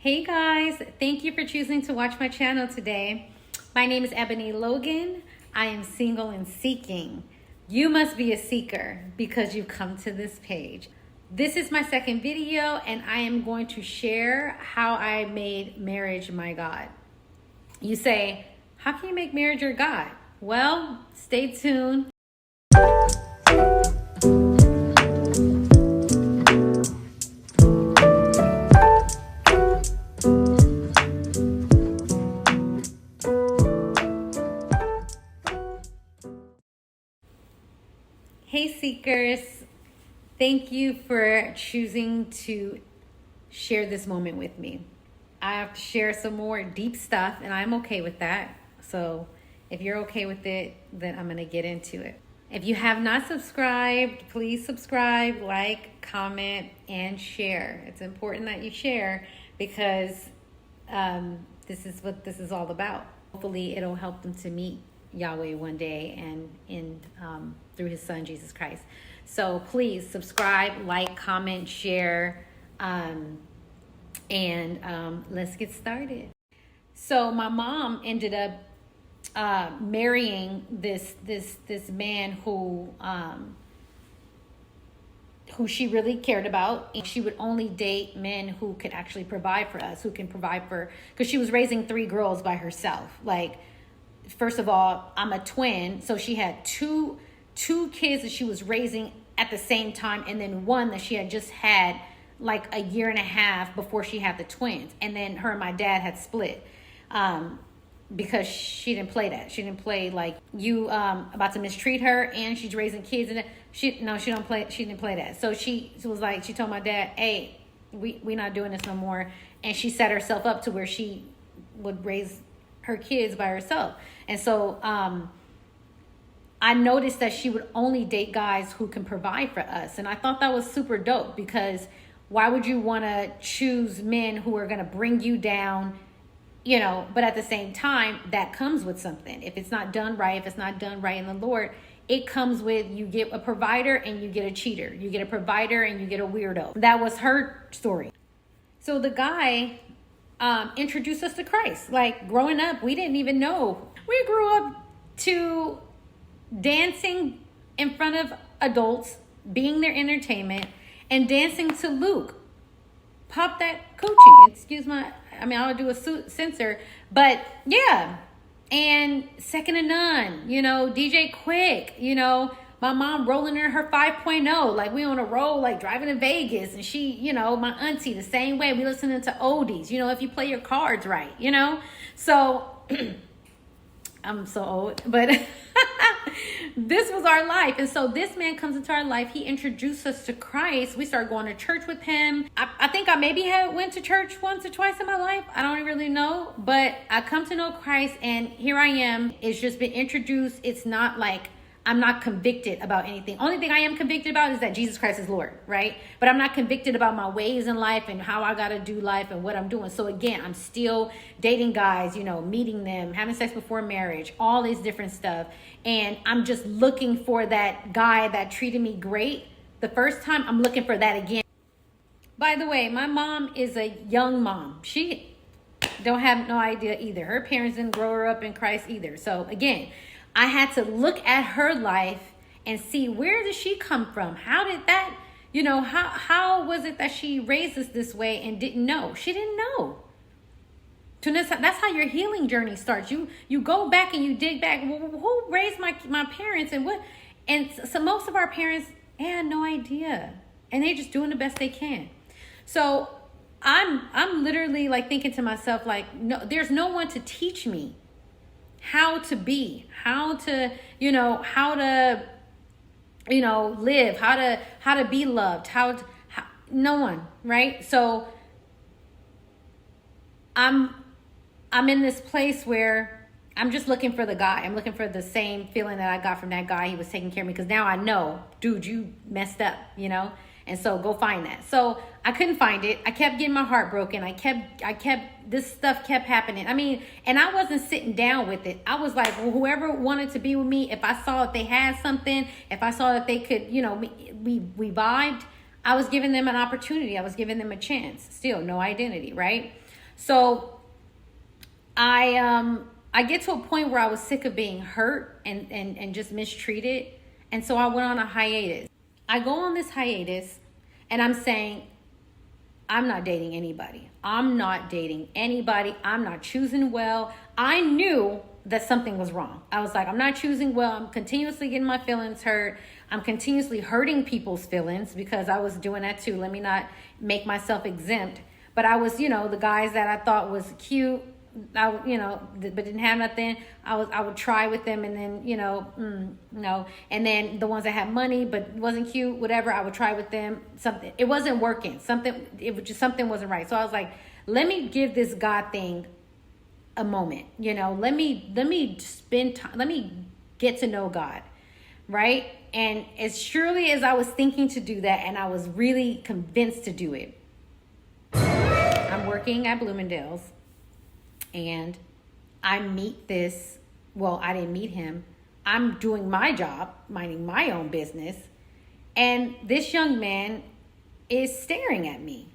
Hey guys, thank you for choosing to watch my channel today. My name is Ebony Logan. I am single and seeking. You must be a seeker because you've come to this page. This is my second video and I am going to share how I made marriage my God. You say, how can you make marriage your God? Well, stay tuned. Hey seekers, thank you for choosing to share this moment with me. I have to share some more deep stuff and I'm okay with that. So if you're okay with it, then I'm gonna get into it. If you have not subscribed, please subscribe, like, comment, and share. It's important that you share because this is what this is all about. Hopefully it'll help them to meet Yahweh one day and through his son Jesus Christ. So please subscribe, like, comment, share, and let's get started. So my mom ended up marrying this man who she really cared about. And she would only date men who could actually provide for us, who can provide for, because she was raising 3 girls by herself. Like, first of all, I'm a twin, so she had two kids that she was raising at the same time, and then one that she had just had like a year and a half before she had the twins. And then her and my dad had split because she didn't play that. She didn't play like you about to mistreat her and she's raising kids, and she didn't play that. So she was like, she told my dad, hey, we not doing this no more. And she set herself up to where she would raise her kids by herself. And so I noticed that she would only date guys who can provide for us. And I thought that was super dope, because why would you want to choose men who are going to bring you down, you know, but at the same time, that comes with something. If it's not done right, if it's not done right in the Lord, it comes with, you get a provider and you get a cheater. You get a provider and you get a weirdo. That was her story. So the guy introduced us to Christ. Like, growing up, we didn't even know. We grew up to dancing in front of adults, being their entertainment, and dancing to Luke. Pop that coochie. Excuse my, I'll do a censor, but yeah. And Second to None, you know, DJ Quick, you know, my mom rolling in her 5.0, like we on a roll, like driving to Vegas, and she, you know, my auntie the same way. We listening to oldies, you know, if you play your cards right, you know. So I'm so old, but this was our life. And so this man comes into our life. He introduced us to Christ. We started going to church with him. I think I maybe went to church once or twice in my life. I don't really know, but I come to know Christ, and here I am. It's just been introduced. It's not like I'm not convicted about anything. Only thing I am convicted about is that Jesus Christ is Lord, right? But I'm not convicted about my ways in life and how I got to do life and what I'm doing. So again, I'm still dating guys, you know, meeting them, having sex before marriage, all this different stuff. And I'm just looking for that guy that treated me great the first time. I'm looking for that again. By the way, my mom is a young mom. She don't have no idea either. Her parents didn't grow her up in Christ either. So again, I had to look at her life and see, where did she come from? How did that, you know, how was it that she raised us this way and didn't know? She didn't know. So that's how your healing journey starts. You go back and you dig back. Well, who raised my parents and what? And so most of our parents had no idea, and they're just doing the best they can. So I'm literally like thinking to myself, like, no, there's no one to teach me how to be, how to live, how to be loved, no one, right? So I'm in this place where I'm just looking for the guy. I'm looking for the same feeling that I got from that guy. He was taking care of me, because now I know, dude, you messed up, you know? And so go find that. So I couldn't find it. I kept getting my heart broken. This stuff kept happening. And I wasn't sitting down with it. I was like, well, whoever wanted to be with me, if I saw that they had something, if I saw that they could, you know, we vibed, I was giving them an opportunity. I was giving them a chance. Still no identity, right? So I get to a point where I was sick of being hurt and just mistreated. And so I went on a hiatus. I go on this hiatus and I'm saying, I'm not dating anybody. I'm not dating anybody. I'm not choosing well. I knew that something was wrong. I was like, I'm not choosing well. I'm continuously getting my feelings hurt. I'm continuously hurting people's feelings because I was doing that too. Let me not make myself exempt. But I was, the guys that I thought was cute, but didn't have nothing. I would try with them, and then no. And then the ones that had money but wasn't cute, whatever, I would try with them. Something, it wasn't working. Something wasn't right. So I was like, let me give this God thing a moment. Let me spend time. Let me get to know God, right? And as surely as I was thinking to do that, and I was really convinced to do it, I'm working at Bloomingdale's. And I meet this, I didn't meet him. I'm doing my job, minding my own business. And this young man is staring at me.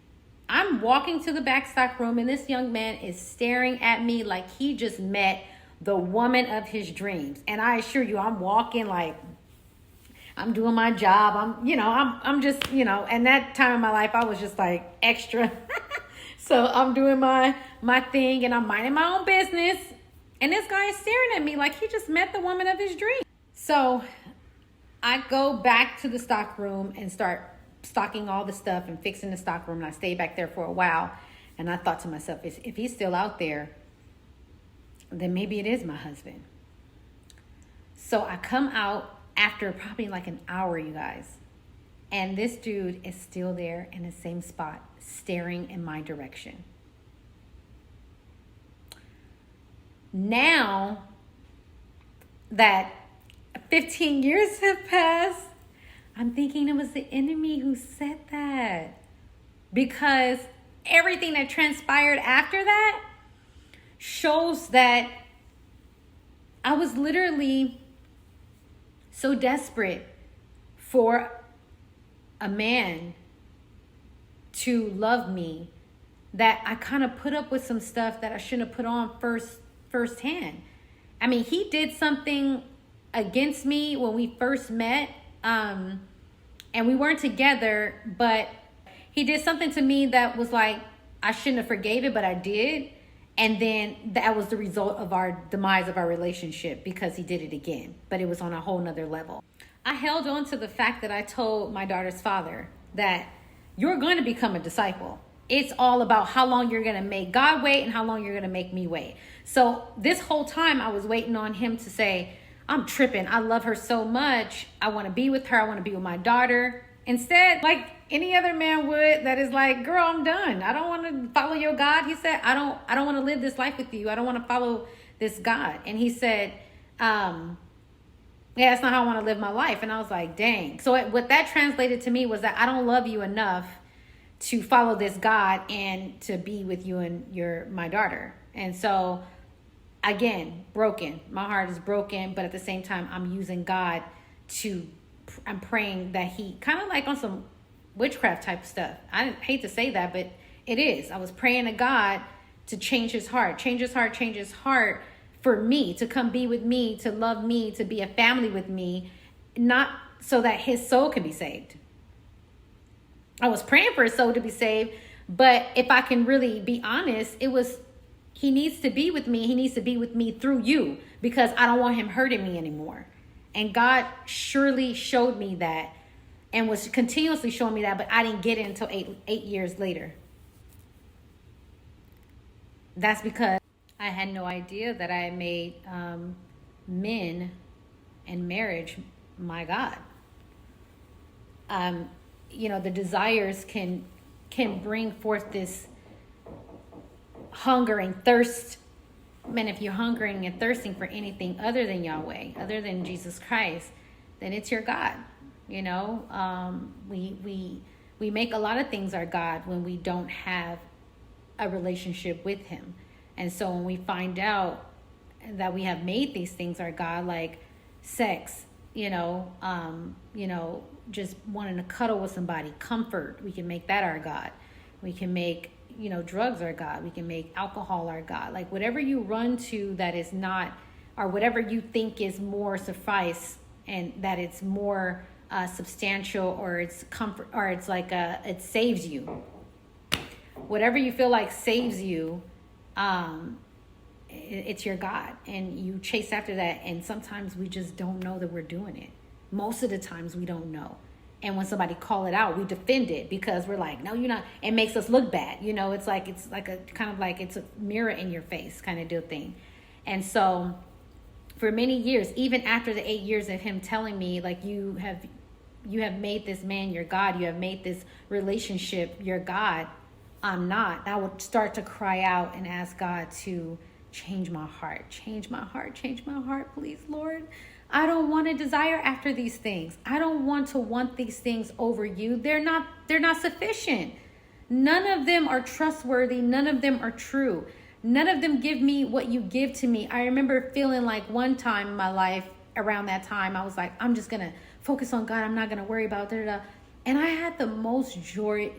I'm walking to the backstock room and this young man is staring at me like he just met the woman of his dreams. And I assure you, I'm walking like I'm doing my job. I'm just, and that time in my life, I was just like extra. So I'm doing my thing and I'm minding my own business. And this guy is staring at me like he just met the woman of his dreams. So I go back to the stock room and start stocking all the stuff and fixing the stock room. And I stayed back there for a while. And I thought to myself, if he's still out there, then maybe it is my husband. So I come out after probably like an hour, you guys. And this dude is still there in the same spot, staring in my direction. Now that 15 years have passed, I'm thinking it was the enemy who said that. Because everything that transpired after that shows that I was literally so desperate for a man to love me that I kind of put up with some stuff that I shouldn't have put on firsthand. I mean, he did something against me when we first met, and we weren't together, but he did something to me that was like, I shouldn't have forgave it, but I did. And then that was the result of our demise of our relationship because he did it again, but it was on a whole nother level. I held on to the fact that I told my daughter's father that you're going to become a disciple. It's all about how long you're going to make God wait and how long you're going to make me wait. So this whole time I was waiting on him to say, I'm tripping. I love her so much. I want to be with her. I want to be with my daughter. Instead, like any other man would, that is like, girl, I'm done. I don't want to follow your God. He said, I don't want to live this life with you. I don't want to follow this God. And he said, yeah, that's not how I want to live my life. And I was like, dang. So what that translated to me was that I don't love you enough to follow this God and to be with you and my daughter. And so, again, broken. My heart is broken, but at the same time, I'm using God I'm praying that he, kind of like on some witchcraft type of stuff. I hate to say that, but it is. I was praying to God to change his heart for me, to come be with me, to love me, to be a family with me, not so that his soul can be saved. I was praying for his soul to be saved, but if I can really be honest, it was, he needs to be with me. He needs to be with me through you because I don't want him hurting me anymore. And God surely showed me that and was continuously showing me that, but I didn't get it until eight years later. That's because I had no idea that I had made men and marriage my God. The desires can bring forth this hunger and thirst. Man, if you're hungering and thirsting for anything other than Yahweh, other than Jesus Christ, then it's your God. We make a lot of things our God when we don't have a relationship with him. And so when we find out that we have made these things our God, like sex, just wanting to cuddle with somebody, comfort, we can make that our God. We can make, drugs our God. We can make alcohol our God. Like whatever you run to that is not, or whatever you think is more suffice, and that it's more substantial, or it's comfort, or it's like it saves you. Whatever you feel like saves you, it's your God, and you chase after that. And sometimes we just don't know that we're doing it. Most of the times we don't know. And when somebody call it out, we defend it because we're like, no, you're not. It makes us look bad. It's like a kind of like it's a mirror in your face kind of deal thing. And so for many years, even after the 8 years of him telling me, like, you have made this man your God, you have made this relationship your God, I'm not. I would start to cry out and ask God to change my heart, change my heart, change my heart, please, Lord. I don't want to desire after these things. I don't want to want these things over you. They're not sufficient. None of them are trustworthy. None of them are true. None of them give me what you give to me. I remember feeling like one time in my life around that time, I was like, I'm just going to focus on God. I'm not going to worry about da-da-da. And I had the most joy.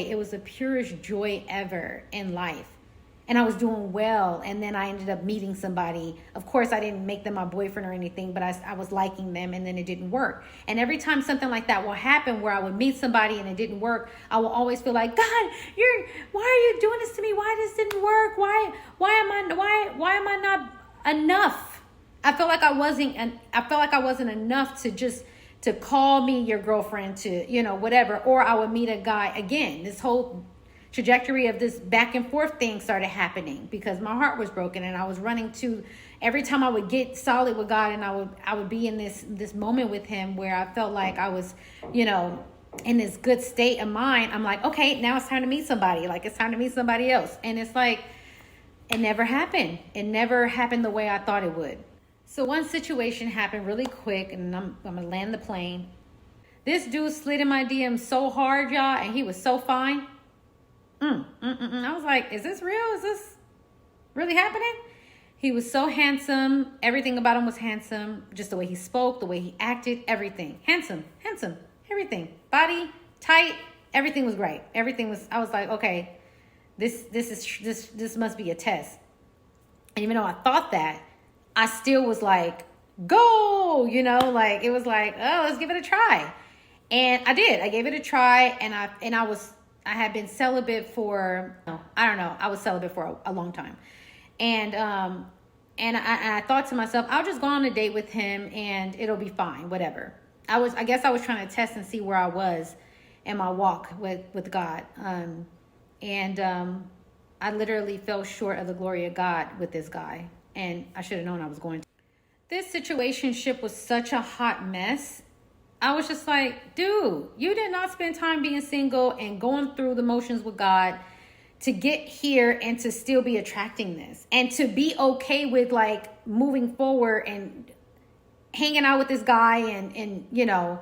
It was the purest joy ever in life. And I was doing well. And then I ended up meeting somebody. Of course, I didn't make them my boyfriend or anything, but I was liking them, and then it didn't work. And every time something like that will happen where I would meet somebody and it didn't work, I will always feel like, God, why are you doing this to me? Why this didn't work? Why am I not enough? I felt like I wasn't enough to call me your girlfriend, to, whatever. Or I would meet a guy again. This whole trajectory of this back and forth thing started happening because my heart was broken, and I was running to, every time I would get solid with God, and I would be in this moment with him where I felt like I was, in this good state of mind. I'm like, okay, now it's time to meet somebody. Like, it's time to meet somebody else. And it's like, it never happened. It never happened the way I thought it would. So one situation happened really quick, and I'm gonna land the plane. This dude slid in my DM so hard, y'all, and he was so fine. I was like, is this real? Is this really happening? He was so handsome. Everything about him was handsome. Just the way he spoke, the way he acted, everything. Handsome, everything. Body, tight, everything was great. I was like, okay, this must be a test. And even though I thought that, I still was like, go, like, it was like, oh, let's give it a try. And I did. I gave it a try, and I had been celibate for, I was celibate for a long time. And I thought to myself, I'll just go on a date with him and it'll be fine, whatever. I guess I was trying to test and see where I was in my walk with God. I literally fell short of the glory of God with this guy. And I should have known I was going to. This situationship was such a hot mess. I was just like, dude, you did not spend time being single and going through the motions with God to get here and to still be attracting this. And to be okay with, like, moving forward and hanging out with this guy and no,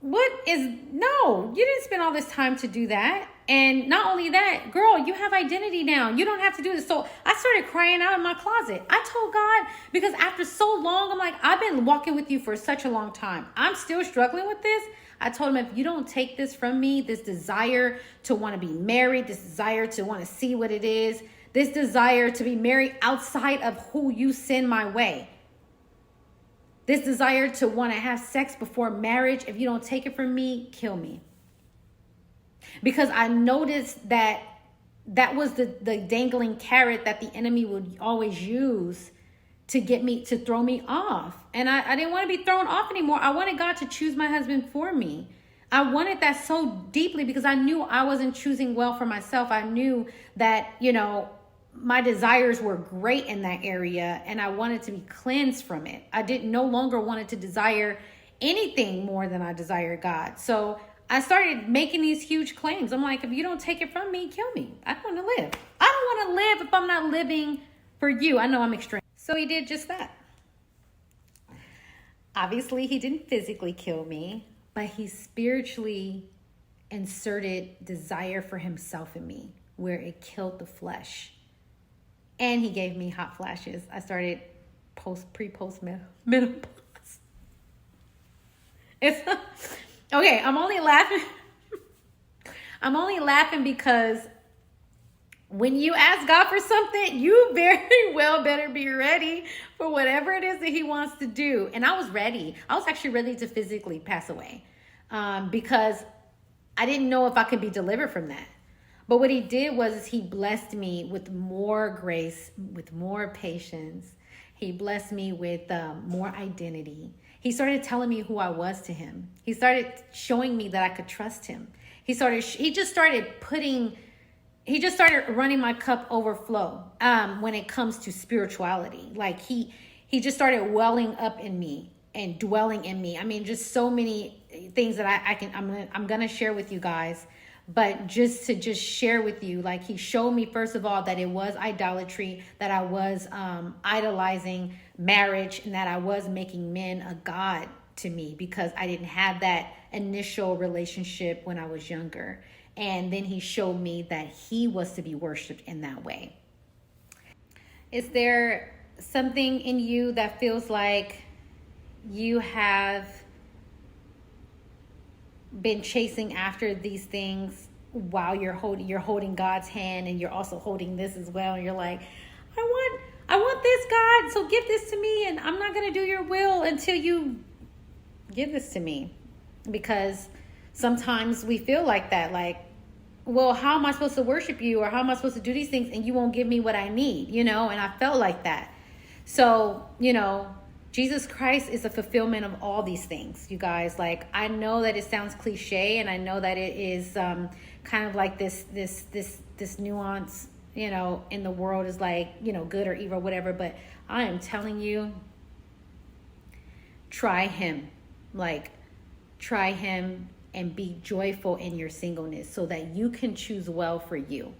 you didn't spend all this time to do that. And not only that, girl, you have identity now. You don't have to do this. So I started crying out in my closet. I told God, because after so long, I'm like, I've been walking with you for such a long time. I'm still struggling with this. I told him, if you don't take this from me, this desire to want to be married, this desire to want to see what it is, this desire to be married outside of who you send my way, this desire to want to have sex before marriage, if you don't take it from me, kill me. Because I noticed that was the dangling carrot that the enemy would always use to get me, to throw me off. And I didn't want to be thrown off anymore. I wanted God to choose my husband for me. I wanted that so deeply because I knew I wasn't choosing well for myself. I knew that, my desires were great in that area, and I wanted to be cleansed from it. I no longer wanted to desire anything more than I desired God. So I started making these huge claims. I'm like, if you don't take it from me, kill me. I don't want to live. I don't want to live if I'm not living for you. I know I'm extreme. So he did just that. Obviously, he didn't physically kill me, but he spiritually inserted desire for himself in me where it killed the flesh. And he gave me hot flashes. I started pre-post menopause. It's okay. I'm only laughing. I'm only laughing because When you ask God for something, you very well better be ready for whatever it is that he wants to do. And I was ready. I was actually ready to physically pass away because I didn't know if I could be delivered from that. But what he did was he blessed me with more grace, with more patience. He blessed me with more identity. He started telling me who I was to him. He started showing me that I could trust him. He just started running my cup overflow when it comes to spirituality. Like he just started welling up in me and dwelling in me. I mean, just so many things that I'm gonna share with you guys. But just to share with you, like he showed me, first of all, that it was idolatry, that I was idolizing marriage, and that I was making men a god to me because I didn't have that initial relationship when I was younger. And then he showed me that he was to be worshiped in that way. Is there something in you that feels like you have been chasing after these things while you're holding God's hand, and you're also holding this as well, and you're like, I want this, God, so give this to me, and I'm not going to do your will until you give this to me? Because sometimes we feel like that, like, well, how am I supposed to worship you, or how am I supposed to do these things and you won't give me what I need, and I felt like that. So, Jesus Christ is a fulfillment of all these things, you guys. Like, I know that it sounds cliche, and I know that it is kind of like this nuance, in the world is like, good or evil, whatever. But I am telling you, try him. Like, try him and be joyful in your singleness so that you can choose well for you.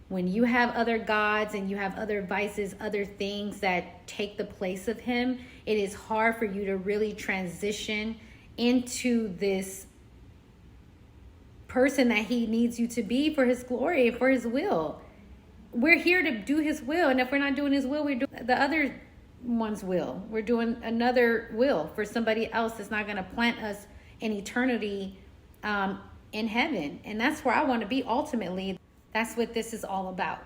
When you have other gods and you have other vices, other things that take the place of him, it is hard for you to really transition into this person that he needs you to be for his glory and for his will. We're here to do his will. And if we're not doing his will, we're doing the other one's will. We're doing another will for somebody else that's not going to plant us in eternity in heaven. And that's where I want to be ultimately. That's what this is all about.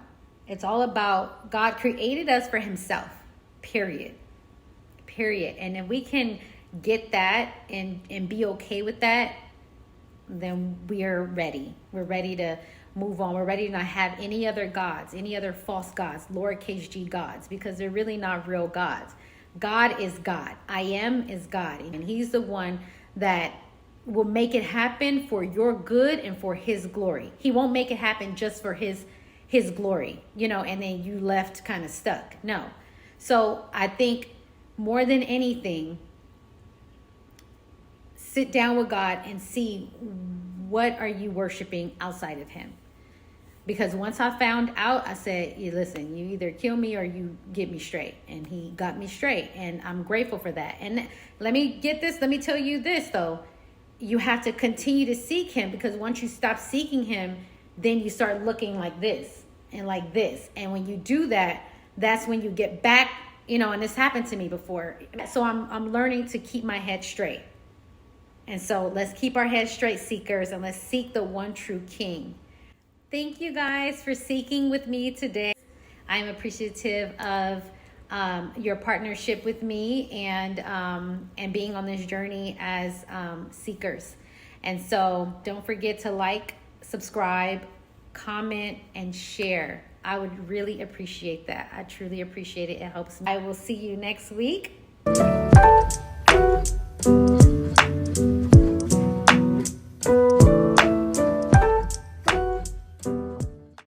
It's all about God created us for himself, period. And if we can get that and be okay with that, then we are ready. We're ready to move on. We're ready to not have any other gods, any other false gods, lowercase g gods, because they're really not real gods. God is God. I am is God. And he's the one that will make it happen for your good and for his glory. He won't make it happen just for his glory, and then you left kind of stuck. No. So I think more than anything, sit down with God and see, what are you worshiping outside of him? Because once I found out, I said, listen, you either kill me or you get me straight. And he got me straight, and I'm grateful for that. And let me tell you this though. You have to continue to seek him, because once you stop seeking him, then you start looking like this and like this. And when you do that, that's when you get back, and this happened to me before. So I'm learning to keep my head straight. And so let's keep our heads straight, seekers, and let's seek the one true King. Thank you guys for seeking with me today. I'm appreciative of your partnership with me and being on this journey as seekers. And so don't forget to like, subscribe, comment, and share. I would really appreciate that. I truly appreciate it. It helps me. I will see you next week.